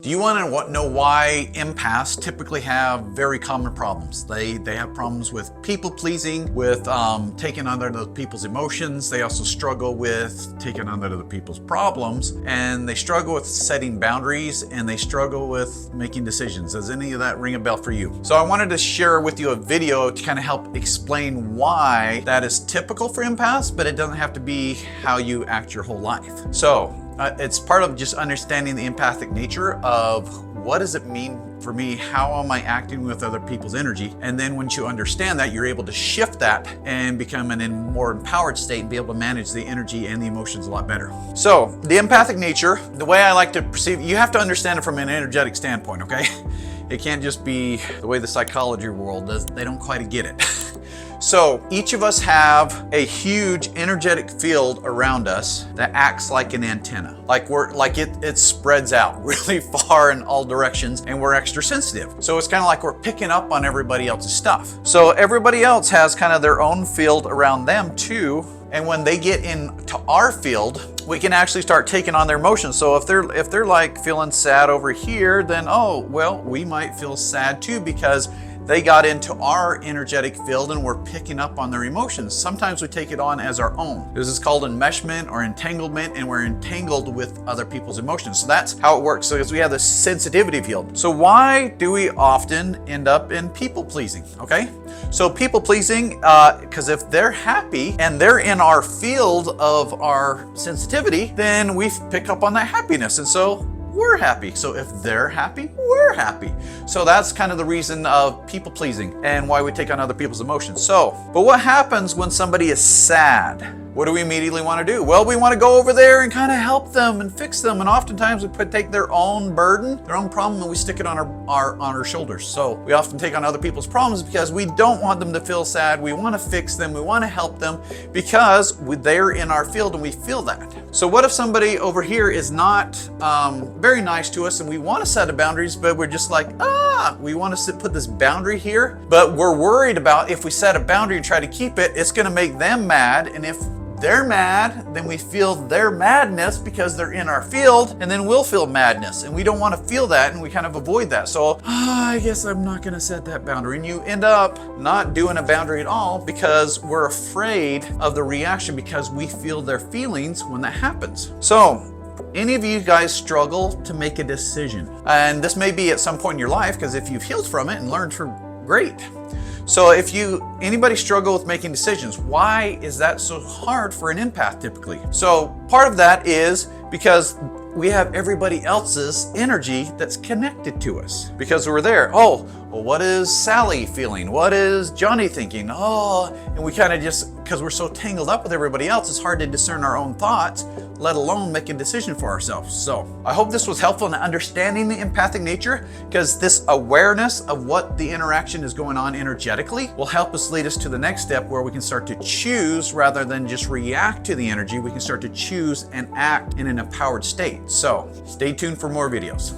Do you want to know why empaths typically have very common problems? They have problems with people pleasing, with taking on other people's emotions. They also struggle with taking on other people's problems, and they struggle with setting boundaries, and they struggle with making decisions. Does any of that ring a bell for you? So I wanted to share with you a video to kind of help explain why that is typical for empaths, but it doesn't have to be how you act your whole life. So it's part of just understanding the empathic nature of what does it mean for me? How am I acting with other people's energy? And then once you understand that, you're able to shift that and become in a more empowered state and be able to manage the energy and the emotions a lot better. So the empathic nature, the way I like to perceive, you have to understand it from an energetic standpoint, okay? It can't just be the way the psychology world does. They don't quite get it. So each of us have a huge energetic field around us that acts like an antenna. It spreads out really far in all directions, and we're extra sensitive. So it's kind of like we're picking up on everybody else's stuff. So everybody else has kind of their own field around them too. And when they get into our field, we can actually start taking on their emotions. So if they're like feeling sad over here, then oh, well, we might feel sad too because they got into our energetic field and we're picking up on their emotions. Sometimes we take it on as our own. This is called enmeshment or entanglement, and we're entangled with other people's emotions. So that's how it works. So because we have this sensitivity field. So why do we often end up in people pleasing? Okay. So people pleasing, because if they're happy and they're in our field of our sensitivity, then we pick up on that happiness. And so we're happy. So if they're happy, we're happy. So that's kind of the reason of people pleasing and why we take on other people's emotions. But what happens when somebody is sad? What do we immediately want to do? Well, we want to go over there and kind of help them and fix them. And oftentimes we take their own burden, their own problem, and we stick it on our shoulders. So we often take on other people's problems because we don't want them to feel sad. We want to fix them. We want to help them because they're in our field and we feel that. So what if somebody over here is not very nice to us and we want to set a boundaries, but we're just like, we want to put this boundary here, but we're worried about if we set a boundary and try to keep it, it's going to make them mad. And if they're mad, then we feel their madness because they're in our field, and then we'll feel madness, and we don't want to feel that, and we kind of avoid that. So I guess I'm not going to set that boundary, and you end up not doing a boundary at all because we're afraid of the reaction because we feel their feelings when that happens. So any of you guys struggle to make a decision, and this may be at some point in your life, because if you've healed from it and learned from, great. So if anybody struggle with making decisions, why is that so hard for an empath typically? So part of that is because we have everybody else's energy that's connected to us because we're there. Oh, well, what is Sally feeling? What is Johnny thinking? Oh, and we kind of just, because we're so tangled up with everybody else, it's hard to discern our own thoughts, let alone make a decision for ourselves. So I hope this was helpful in understanding the empathic nature, because this awareness of what the interaction is going on energetically will help us lead us to the next step where we can start to choose rather than just react to the energy. We can start to choose and act in an empowered state. So stay tuned for more videos.